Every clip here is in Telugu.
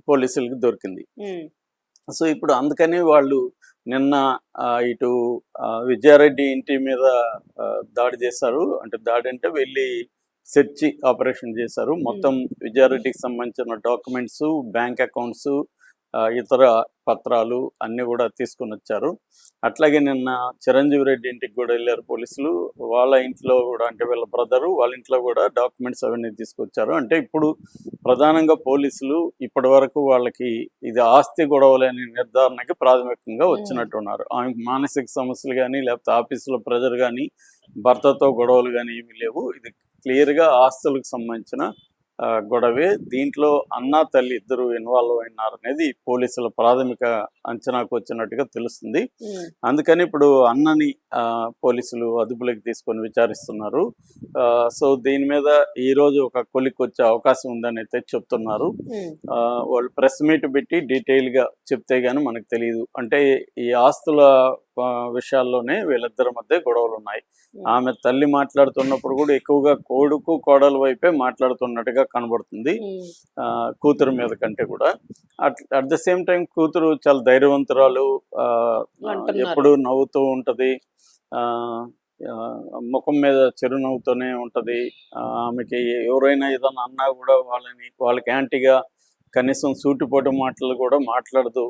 పోలీసులకి దొరికింది. సో ఇప్పుడు అందుకని వాళ్ళు నిన్న ఇటు విజయారెడ్డి ఇంటి మీద దాడి చేశారు. అంటే దాడి అంటే వెళ్ళి సెర్చ్ ఆపరేషన్ చేశారు. మొత్తం విజయారెడ్డికి సంబంధించిన డాక్యుమెంట్స్, బ్యాంక్ అకౌంట్స్, ఇతర పత్రాలు అన్నీ కూడా తీసుకుని వచ్చారు. అట్లాగే నిన్న చిరంజీవి రెడ్డి ఇంటికి కూడా వెళ్ళారు పోలీసులు. వాళ్ళ ఇంట్లో కూడా, అంటే వీళ్ళ బ్రదరు వాళ్ళ ఇంట్లో కూడా డాక్యుమెంట్స్ అవన్నీ తీసుకొచ్చారు. అంటే ఇప్పుడు ప్రధానంగా పోలీసులు ఇప్పటి వరకు వాళ్ళకి ఇది ఆస్తి గొడవలనే నిర్ధారణకి ప్రాథమికంగా వచ్చినట్టున్నారు. ఆమెకు మానసిక సమస్యలు కానీ, లేకపోతే ఆఫీసులో ప్రెజర్ కానీ, భర్తతో గొడవలు కానీ ఏమీ లేవు. ఇది క్లియర్గా ఆస్తులకు సంబంధించిన గొడవే. దీంట్లో అన్న తల్లి ఇద్దరు ఇన్వాల్వ్ అయినారు అనేది పోలీసుల ప్రాథమిక అంచనాకు వచ్చినట్టుగా తెలుస్తుంది. అందుకని ఇప్పుడు అన్నని పోలీసులు అదుపులోకి తీసుకొని విచారిస్తున్నారు. సో దీని మీద ఈరోజు ఒక కొలిక్ వచ్చే అవకాశం ఉందని అయితే చెప్తున్నారు. వాళ్ళు ప్రెస్ మీట్ పెట్టి డీటెయిల్గా చెప్తే గానీ మనకు తెలియదు. అంటే ఈ ఆస్తుల విషయాల్లోనే వీళ్ళిద్దరి మధ్య గొడవలు ఉన్నాయి. ఆమె తల్లి మాట్లాడుతున్నప్పుడు కూడా ఎక్కువగా కొడుకు కోడల వైపే మాట్లాడుతున్నట్టుగా కనబడుతుంది, కూతురు మీద కంటే కూడా. అట్ ద సేమ్ టైం కూతురు చాలా ధైర్యవంతురాలు, ఎప్పుడు నవ్వుతూ ఉంటది, ముఖం మీద చిరునవ్వుతూనే ఉంటది. ఆమెకి ఎవరైనా ఏదైనా అన్నా కూడా వాళ్ళకి యాంటీగా కనీసం సూటిపోటు మాటలు కూడా మాట్లాడదు.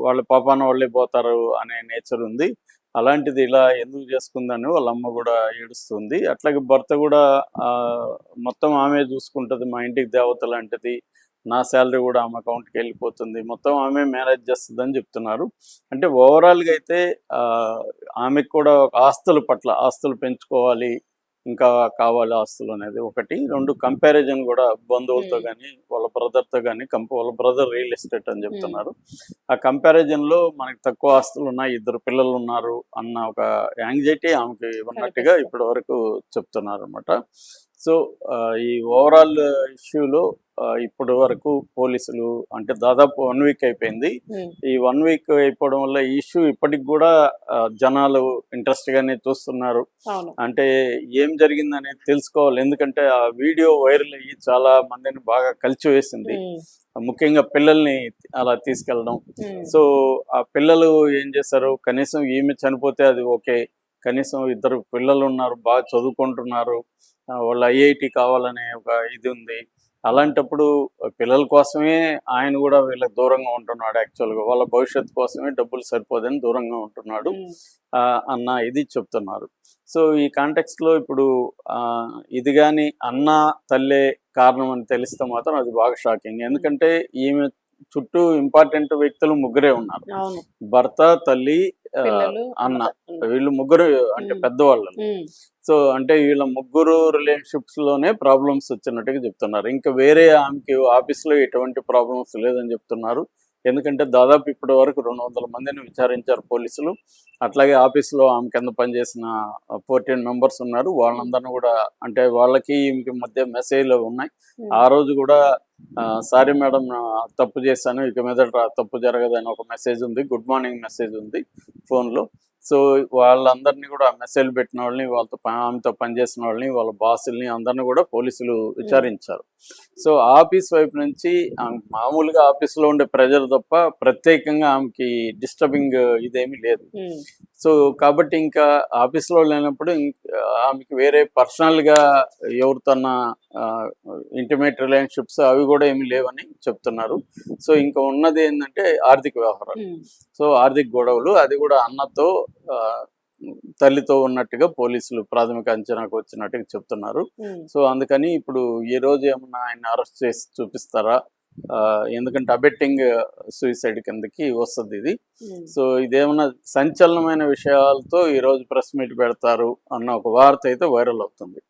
వాళ్ళ పాపాన వాళ్ళే పోతారు అనే నేచర్ ఉంది. అలాంటిది ఇలా ఎందుకు చేసుకుందని వాళ్ళ అమ్మ కూడా ఏడుస్తుంది. అట్లాగే భర్త కూడా మొత్తం ఆమె చూసుకుంటుంది, మా ఇంటికి దేవత లాంటిది, నా శాలరీ కూడా ఆమె అకౌంట్కి వెళ్ళిపోతుంది, మొత్తం ఆమె మేనేజ్ చేస్తుందని చెప్తున్నారు. అంటే ఓవరాల్గా అయితే ఆమెకు కూడా ఆస్తుల పట్ల, ఆస్తులు పెంచుకోవాలి, ఇంకా కావాలి ఆస్తులు అనేది ఒకటి. రెండు, కంపారిజన్ కూడా బంధువులతో కానీ వాళ్ళ బ్రదర్తో కానీ, వాళ్ళ బ్రదర్ రియల్ ఎస్టేట్ అని చెప్తున్నారు. ఆ కంపారిజన్లో మనకి తక్కువ ఆస్తులు ఉన్నాయి, ఇద్దరు పిల్లలు ఉన్నారు అన్న ఒక యాంగ్జైటీ ఆమెకి ఉన్నట్టుగా ఇప్పటి వరకు చెప్తున్నారు అనమాట. సో ఈ ఓవరాల్ ఇష్యూలో ఇప్పటి వరకు పోలీసులు, అంటే దాదాపు 1 వీక్ అయిపోయింది. ఈ 1 వీక్ అయిపోవడం వల్ల ఈ ఇష్యూ ఇప్పటికి కూడా జనాలు ఇంట్రెస్ట్ గానే చూస్తున్నారు. అంటే ఏం జరిగిందనేది తెలుసుకోవాలి. ఎందుకంటే ఆ వీడియో వైరల్ అయ్యి చాలా మందిని బాగా కలిచివేసింది, ముఖ్యంగా పిల్లల్ని అలా తీసుకెళ్ళడం. సో ఆ పిల్లలు ఏం చేశారు, కనీసం ఈమె చనిపోతే అది ఓకే, కనీసం ఇద్దరు పిల్లలు ఉన్నారు, బాగా చదువుకుంటున్నారు, వాళ్ళు ఐఐటి కావాలనే ఒక ఇది ఉంది. అలాంటప్పుడు పిల్లల కోసమే ఆయన కూడా వీళ్ళకి దూరంగా ఉంటున్నాడు. యాక్చువల్గా వాళ్ళ భవిష్యత్తు కోసమే డబ్బులు సరిపోదని దూరంగా ఉంటున్నాడు అన్న ఇది చెప్తున్నారు. సో ఈ కాంటెక్స్ట్లో ఇప్పుడు ఇది కానీ అన్న తల్లే కారణం అని తెలిస్తే మాత్రం అది బాగా షాకింగ్. ఎందుకంటే ఈమె చుట్టూ ఇంపార్టెంట్ వ్యక్తులు ముగ్గురే ఉన్నారు, భర్త, తల్లి, అన్న. వీళ్ళు ముగ్గురు అంటే పెద్దవాళ్ళు. సో అంటే వీళ్ళ ముగ్గురు రిలేషన్షిప్స్ లోనే ప్రాబ్లమ్స్ వచ్చినట్టుగా చెప్తున్నారు. ఇంకా వేరే ఆమెకి ఆఫీస్లో ఎటువంటి ప్రాబ్లమ్స్ లేదని చెప్తున్నారు. ఎందుకంటే దాదాపు ఇప్పటి వరకు 200 మందిని విచారించారు పోలీసులు. అట్లాగే ఆఫీస్లో ఆమె కింద పనిచేసిన 14 మెంబర్స్ ఉన్నారు. వాళ్ళందరినీ కూడా, అంటే వాళ్ళకి ఈమెకి మధ్య మెసేజ్లు ఉన్నాయి. ఆ రోజు కూడా సారీ మేడం, తప్పు చేశాను, ఇక మీద తప్పు జరగదని ఒక మెసేజ్ ఉంది, గుడ్ మార్నింగ్ మెసేజ్ ఉంది ఫోన్లో. సో వాళ్ళందరినీ కూడా మెసేజ్ పెట్టిన వాళ్ళని, ఆమెతో పనిచేసిన వాళ్ళని, వాళ్ళ బాసుల్ని అందరినీ కూడా పోలీసులు విచారించారు. సో ఆఫీస్ వైపు నుంచి మామూలుగా ఆఫీస్లో ఉండే ప్రెజర్ తప్ప ప్రత్యేకంగా ఆమెకి డిస్టర్బింగ్ ఇదేమీ లేదు. సో కాబట్టి ఇంకా ఆఫీస్లో లేనప్పుడు ఆమెకి వేరే పర్సనల్గా ఎవరితోన్నా ఇంటిమేట్ రిలేషన్షిప్స్ అవి కూడా ఏమి లేవని చెప్తున్నారు. సో ఇంకా ఉన్నది ఏంటంటే ఆర్థిక వ్యవహారాలు. సో ఆర్థిక గొడవలు, అది కూడా అన్నతో తల్లితో ఉన్నట్టుగా పోలీసులు ప్రాథమిక అంచనాకు వచ్చినట్టుగా చెప్తున్నారు. సో అందుకని ఇప్పుడు ఈ రోజు ఏమన్నా ఆయన అరెస్ట్ చేసి చూపిస్తారా, ఎందుకంటే అబెట్టింగ్ సూసైడ్ కిందకి వస్తుంది ఇది. సో ఇదేమన్నా సంచలనమైన విషయాలతో ఈరోజు ప్రెస్ మీట్ పెడతారు అన్న ఒక వార్త అయితే వైరల్ అవుతుంది.